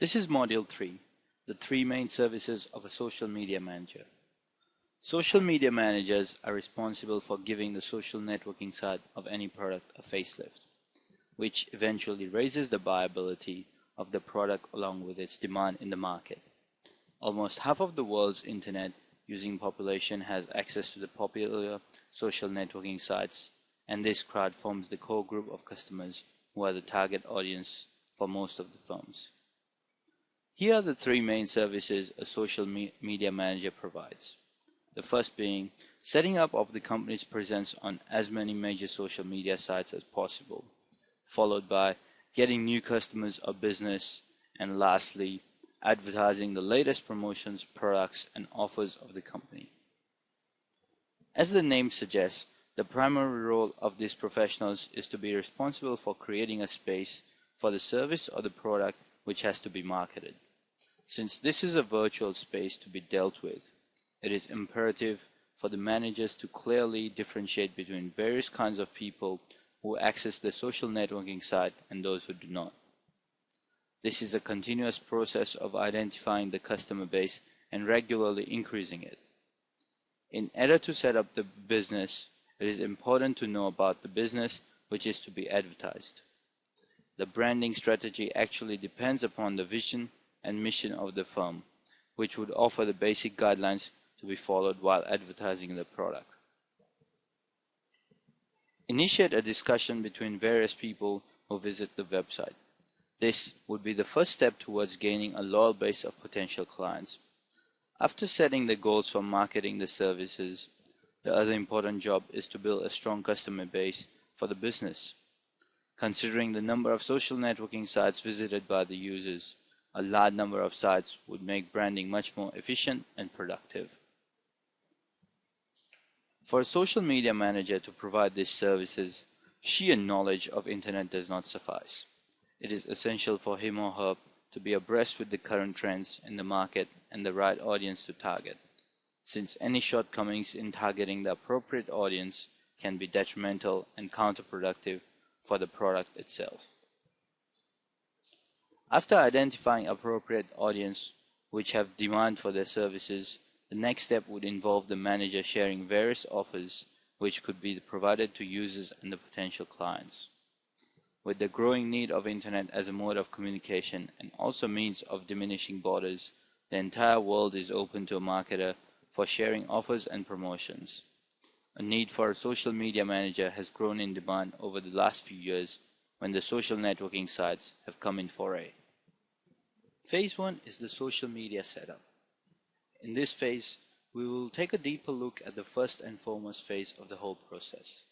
This is Module 3, the three main services of a social media manager. Social media managers are responsible for giving the social networking side of any product a facelift, which eventually raises the viability of the product along with its demand in the market. Almost half of the world's internet using population has access to the popular social networking sites, and this crowd forms the core group of customers who are the target audience for most of the firms. Here are the three main services a social media manager provides. The first being setting up of the company's presence on as many major social media sites as possible, followed by getting new customers or business, and lastly, advertising the latest promotions, products, and offers of the company. As the name suggests, the primary role of these professionals is to be responsible for creating a space for the service or the product which has to be marketed. Since this is a virtual space to be dealt with, it is imperative for the managers to clearly differentiate between various kinds of people who access the social networking site and those who do not. This is a continuous process of identifying the customer base and regularly increasing it. In order to set up the business, it is important to know about the business which is to be advertised. The branding strategy actually depends upon the vision and mission of the firm, which would offer the basic guidelines to be followed while advertising the product. Initiate a discussion between various people who visit the website. This would be the first step towards gaining a loyal base of potential clients. After setting the goals for marketing the services, the other important job is to build a strong customer base for the business. Considering the number of social networking sites visited by the users, a large number of sites would make branding much more efficient and productive. For a social media manager to provide these services, sheer knowledge of internet does not suffice. It is essential for him or her to be abreast with the current trends in the market and the right audience to target, since any shortcomings in targeting the appropriate audience can be detrimental and counterproductive for the product itself. After identifying appropriate audience which have demand for their services, the next step would involve the manager sharing various offers which could be provided to users and the potential clients. With the growing need of internet as a mode of communication and also means of diminishing borders, the entire world is open to a marketer for sharing offers and promotions. A need for a social media manager has grown in demand over the last few years when the social networking sites have come in foray. Phase 1 is the social media setup. In this phase, we will take a deeper look at the first and foremost phase of the whole process.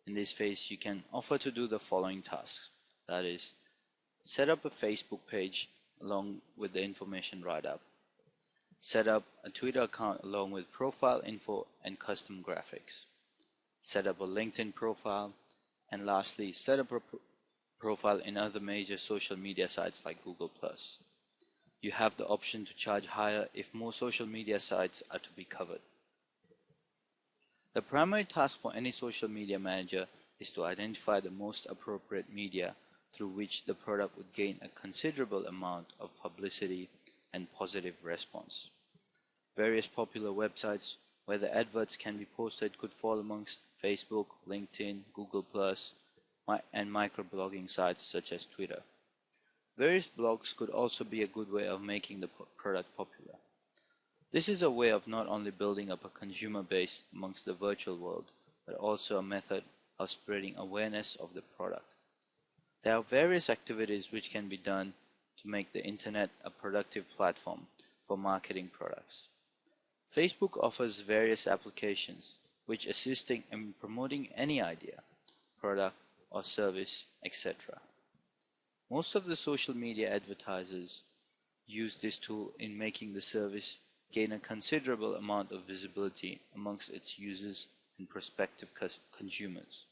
In this phase, you can offer to do the following tasks. That is, set up a Facebook page along with the information write-up. Set up a Twitter account along with profile info and custom graphics. Set up a LinkedIn profile. And lastly, set up a profile in other major social media sites like Google+. You have the option to charge higher if more social media sites are to be covered. The primary task for any social media manager is to identify the most appropriate media through which the product would gain a considerable amount of publicity and positive response. Various popular websites where the adverts can be posted could fall amongst Facebook, LinkedIn, Google+, and microblogging sites such as Twitter. Various blogs could also be a good way of making the product popular. This is a way of not only building up a consumer base amongst the virtual world, but also a method of spreading awareness of the product. There are various activities which can be done to make the internet a productive platform for marketing products. Facebook offers various applications which assisting in promoting any idea, product or service, etc. Most of the social media advertisers use this tool in making the service gain a considerable amount of visibility amongst its users and prospective consumers.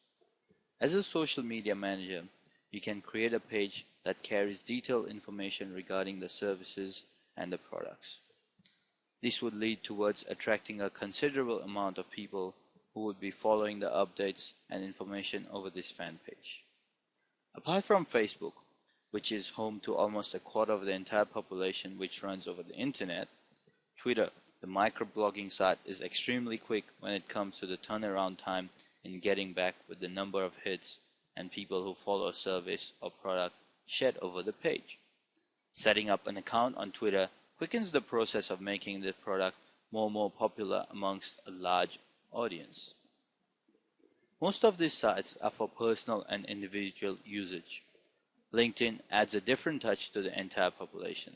As a social media manager, you can create a page that carries detailed information regarding the services and the products. This would lead towards attracting a considerable amount of people who would be following the updates and information over this fan page. Apart from Facebook, which is home to almost a quarter of the entire population which runs over the internet. Twitter, the microblogging site, is extremely quick when it comes to the turnaround time in getting back with the number of hits and people who follow a service or product shared over the page. Setting up an account on Twitter quickens the process of making the product more and more popular amongst a large audience. Most of these sites are for personal and individual usage. LinkedIn adds a different touch to the entire population.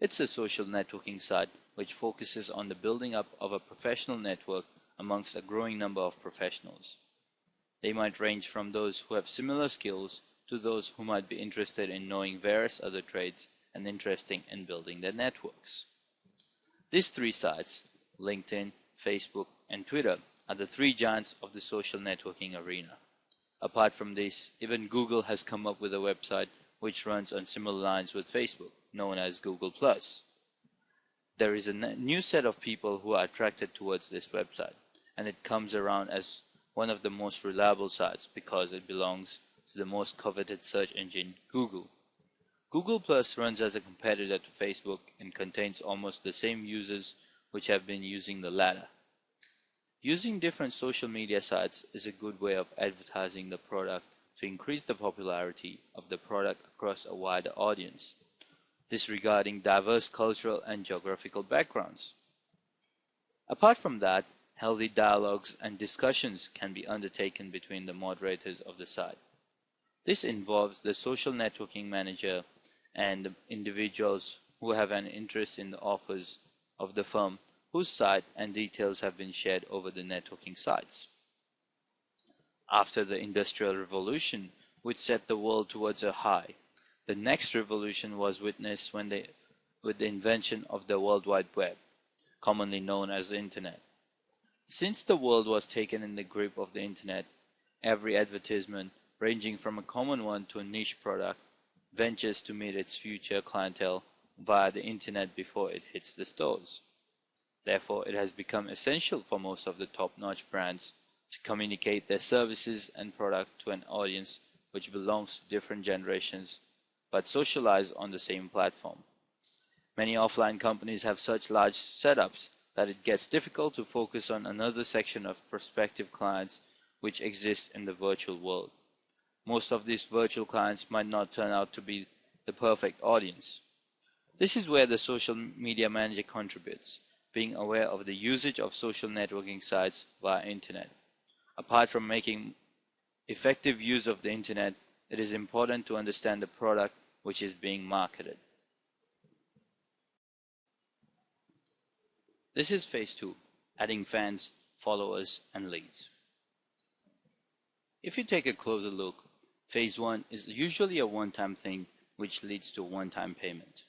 It's a social networking site which focuses on the building up of a professional network amongst a growing number of professionals. They might range from those who have similar skills to those who might be interested in knowing various other trades and interested in building their networks. These three sites, LinkedIn, Facebook, and Twitter, are the three giants of the social networking arena. Apart from this, even Google has come up with a website which runs on similar lines with Facebook, known as Google+. There is a new set of people who are attracted towards this website, and it comes around as one of the most reliable sites because it belongs to the most coveted search engine, Google. Google+ runs as a competitor to Facebook and contains almost the same users which have been using the latter. Using different social media sites is a good way of advertising the product to increase the popularity of the product across a wider audience, disregarding diverse cultural and geographical backgrounds. Apart from that, healthy dialogues and discussions can be undertaken between the moderators of the site. This involves the social networking manager and the individuals who have an interest in the offers of the firm whose site and details have been shared over the networking sites. After the Industrial Revolution, which set the world towards a high, the next revolution was witnessed with the invention of the World Wide Web, commonly known as the Internet. Since the world was taken in the grip of the Internet, every advertisement, ranging from a common one to a niche product, ventures to meet its future clientele via the Internet before it hits the stores. Therefore, it has become essential for most of the top-notch brands to communicate their services and product to an audience which belongs to different generations but socialize on the same platform. Many offline companies have such large setups that it gets difficult to focus on another section of prospective clients which exist in the virtual world. Most of these virtual clients might not turn out to be the perfect audience. This is where the social media manager contributes, being aware of the usage of social networking sites via internet. Apart from making effective use of the internet, it is important to understand the product which is being marketed. This is phase 2, adding fans, followers, and leads. If you take a closer look, phase 1 is usually a one-time thing which leads to a one-time payment.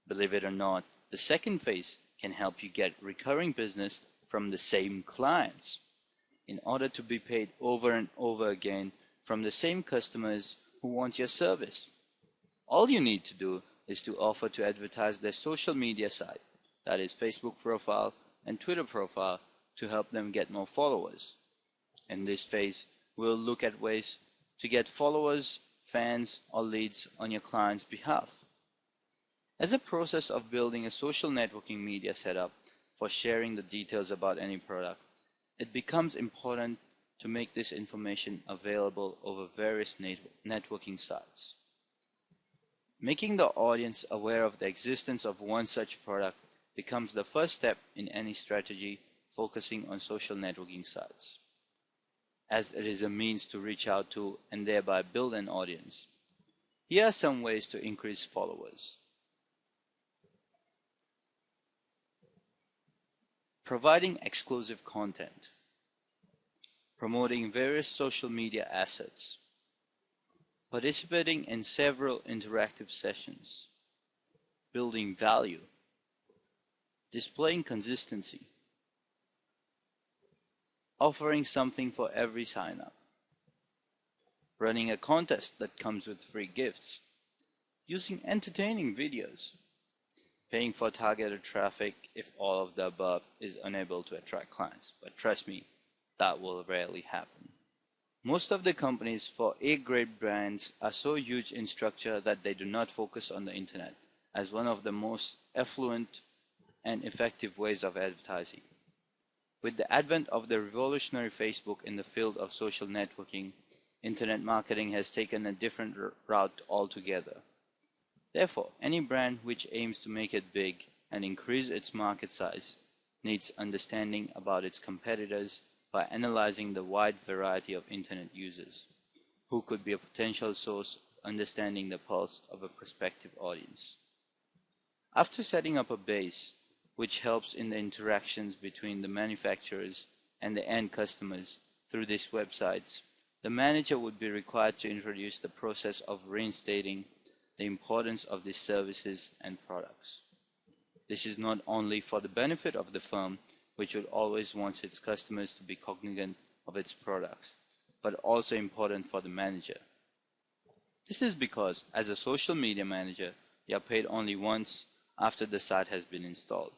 Believe it or not, the second phase can help you get recurring business from the same clients in order to be paid over and over again from the same customers who want your service. All you need to do is to offer to advertise their social media site, that is Facebook profile and Twitter profile, to help them get more followers. In this phase, we'll look at ways to get followers, fans, or leads on your client's behalf. As a process of building a social networking media setup for sharing the details about any product, it becomes important to make this information available over various networking sites. Making the audience aware of the existence of one such product becomes the first step in any strategy focusing on social networking sites, as it is a means to reach out to and thereby build an audience. Here are some ways to increase followers. Providing exclusive content, promoting various social media assets, participating in several interactive sessions, building value, displaying consistency, offering something for every sign-up, running a contest that comes with free gifts, using entertaining videos, paying for targeted traffic if all of the above is unable to attract clients. But trust me, that will rarely happen. Most of the companies for A-grade brands are so huge in structure that they do not focus on the internet as one of the most affluent and effective ways of advertising. With the advent of the revolutionary Facebook in the field of social networking, internet marketing has taken a different route altogether. Therefore, any brand which aims to make it big and increase its market size needs understanding about its competitors by analyzing the wide variety of internet users, who could be a potential source of understanding the pulse of a prospective audience. After setting up a base, which helps in the interactions between the manufacturers and the end customers through these websites, the manager would be required to introduce the process of reinstating the importance of these services and products. This is not only for the benefit of the firm, which would always want its customers to be cognizant of its products, but also important for the manager. This is because, as a social media manager, you are paid only once after the site has been installed.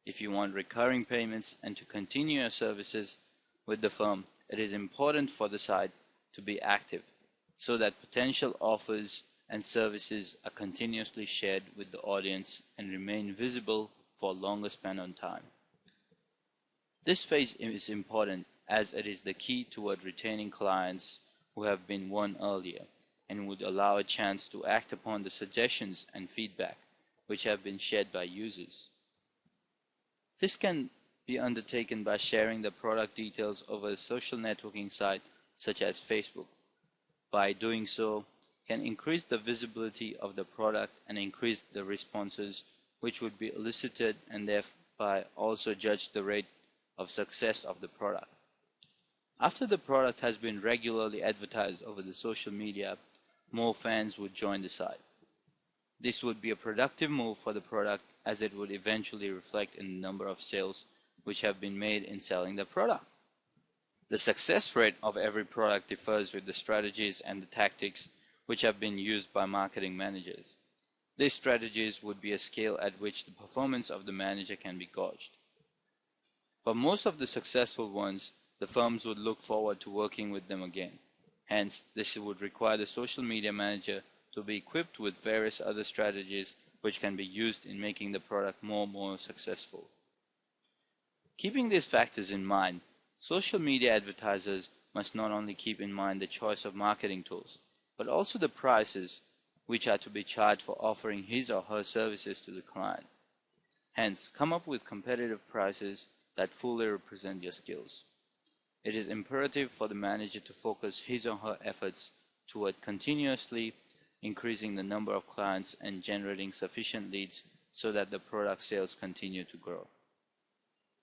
If you want recurring payments and to continue your services with the firm, it is important for the site to be active, so that potential offers and services are continuously shared with the audience and remain visible for a longer span of time. This phase is important as it is the key toward retaining clients who have been won earlier and would allow a chance to act upon the suggestions and feedback which have been shared by users. This can be undertaken by sharing the product details over a social networking site such as Facebook. By doing so, can increase the visibility of the product and increase the responses which would be elicited and thereby also judge the rate of success of the product. After the product has been regularly advertised over the social media, more fans would join the site. This would be a productive move for the product as it would eventually reflect in the number of sales which have been made in selling the product. The success rate of every product differs with the strategies and the tactics which have been used by marketing managers. These strategies would be a scale at which the performance of the manager can be gauged. For most of the successful ones, the firms would look forward to working with them again. Hence, this would require the social media manager to be equipped with various other strategies which can be used in making the product more successful. Keeping these factors in mind, social media advertisers must not only keep in mind the choice of marketing tools, but also the prices which are to be charged for offering his or her services to the client. Hence, come up with competitive prices that fully represent your skills. It is imperative for the manager to focus his or her efforts toward continuously increasing the number of clients and generating sufficient leads so that the product sales continue to grow.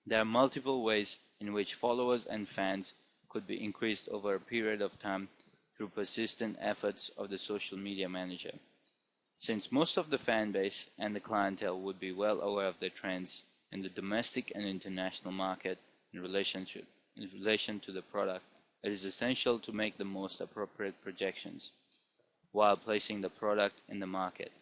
There are multiple ways in which followers and fans could be increased over a period of time through persistent efforts of the social media manager. Since most of the fan base and the clientele would be well aware of the trends in the domestic and international market in relation to the product, it is essential to make the most appropriate projections while placing the product in the market.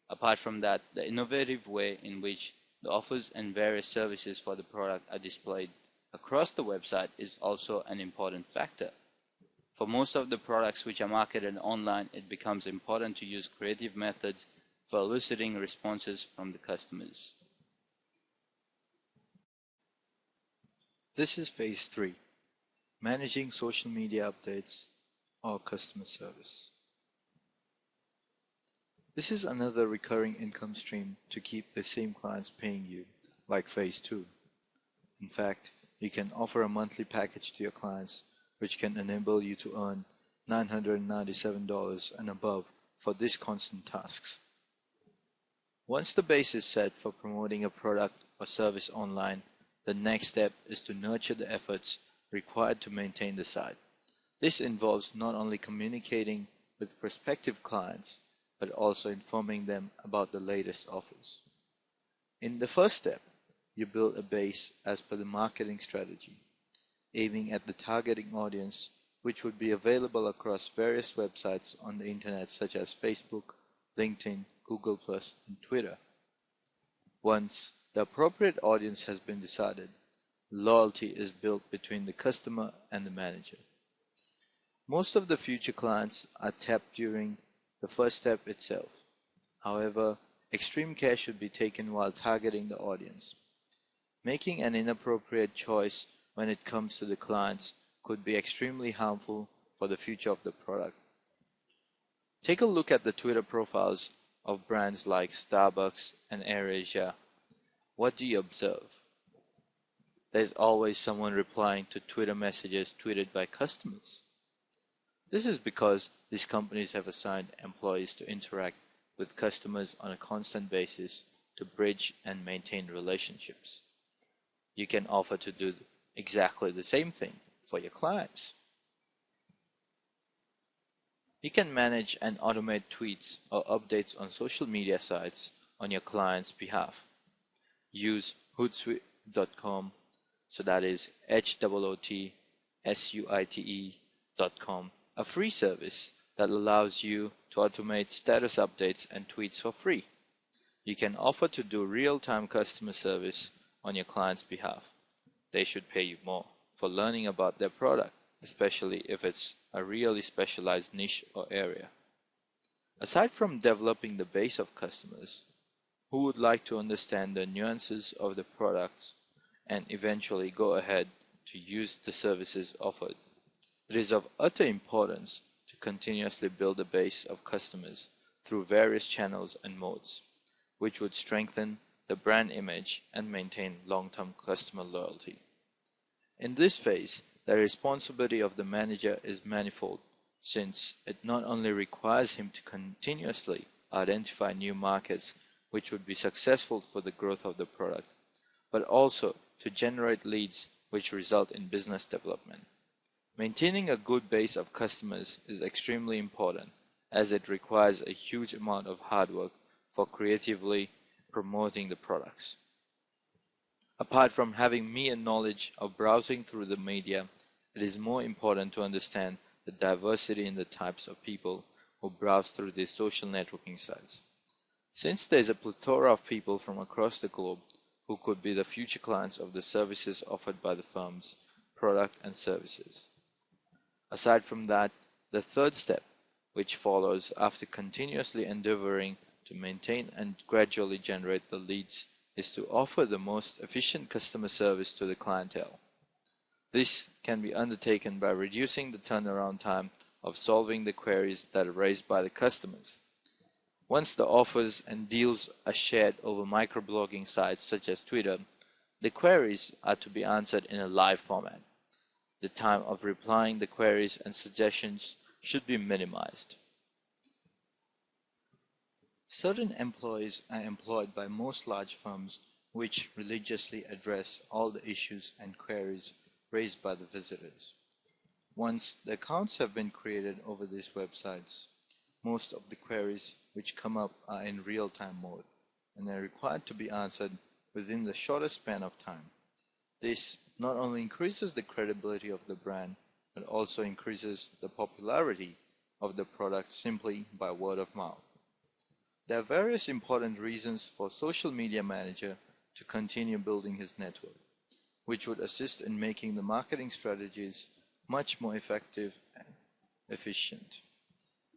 Apart from that, the innovative way in which the offers and various services for the product are displayed across the website is also an important factor. For most of the products which are marketed online, it becomes important to use creative methods for eliciting responses from the customers. This is phase 3, managing social media updates or customer service. This is another recurring income stream to keep the same clients paying you, like phase 2. In fact, you can offer a monthly package to your clients which can enable you to earn $997 and above for these constant tasks. Once the base is set for promoting a product or service online, the next step is to nurture the efforts required to maintain the site. This involves not only communicating with prospective clients, but also informing them about the latest offers. In the first step, you build a base as per the marketing strategy, aiming at the targeting audience which would be available across various websites on the internet such as Facebook, LinkedIn, Google+, and Twitter. Once the appropriate audience has been decided, loyalty is built between the customer and the manager. Most of the future clients are tapped during the first step itself. However, extreme care should be taken while targeting the audience. Making an inappropriate choice when it comes to the clients could be extremely harmful for the future of the product. Take a look at the Twitter profiles of brands like Starbucks and AirAsia. What do you observe? There's always someone replying to Twitter messages tweeted by customers. This is because these companies have assigned employees to interact with customers on a constant basis to bridge and maintain relationships. You can offer to do exactly the same thing for your clients. You can manage and automate tweets or updates on social media sites on your client's behalf. Use Hootsuite.com, so that is HOOTSUITE.com, a free service that allows you to automate status updates and tweets for free. You can offer to do real-time customer service on your client's behalf. They should pay you more for learning about their product, especially if it's a really specialized niche or area. Aside from developing the base of customers who would like to understand the nuances of the products and eventually go ahead to use the services offered, it is of utter importance to continuously build a base of customers through various channels and modes, which would strengthen the brand image and maintain long-term customer loyalty. In this phase, the responsibility of the manager is manifold, since it not only requires him to continuously identify new markets which would be successful for the growth of the product, but also to generate leads which result in business development. Maintaining a good base of customers is extremely important, as it requires a huge amount of hard work for creatively promoting the products. Apart from having mere knowledge of browsing through the media, it is more important to understand the diversity in the types of people who browse through these social networking sites. Since there is a plethora of people from across the globe who could be the future clients of the services offered by the firm's product and services. Aside from that, the third step, which follows after continuously endeavoring to maintain and gradually generate the leads, is to offer the most efficient customer service to the clientele. This can be undertaken by reducing the turnaround time of solving the queries that are raised by the customers. Once the offers and deals are shared over microblogging sites such as Twitter, the queries are to be answered in a live format. The time of replying the queries and suggestions should be minimized. Certain employees are employed by most large firms which religiously address all the issues and queries raised by the visitors. Once the accounts have been created over these websites, most of the queries which come up are in real-time mode and are required to be answered within the shortest span of time. This not only increases the credibility of the brand, but also increases the popularity of the product simply by word of mouth. There are various important reasons for social media manager to continue building his network, which would assist in making the marketing strategies much more effective and efficient.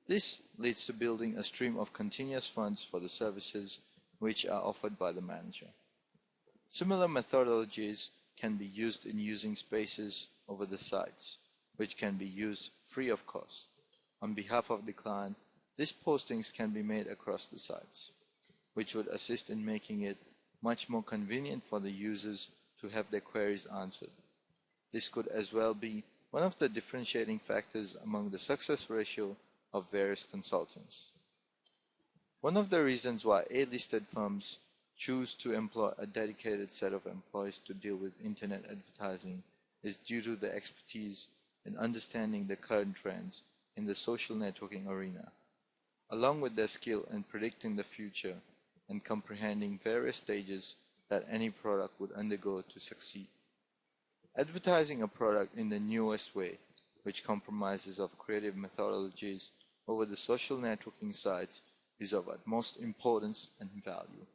This leads to building a stream of continuous funds for the services which are offered by the manager. Similar methodologies can be used in using spaces over the sites, which can be used free of cost. On behalf of the client, these postings can be made across the sites, which would assist in making it much more convenient for the users to have their queries answered. This could as well be one of the differentiating factors among the success ratio of various consultants. One of the reasons why A-listed firms choose to employ a dedicated set of employees to deal with internet advertising is due to their expertise in understanding the current trends in the social networking arena, along with their skill in predicting the future and comprehending various stages that any product would undergo to succeed. Advertising a product in the newest way, which compromises of creative methodologies over the social networking sites, is of utmost importance and value.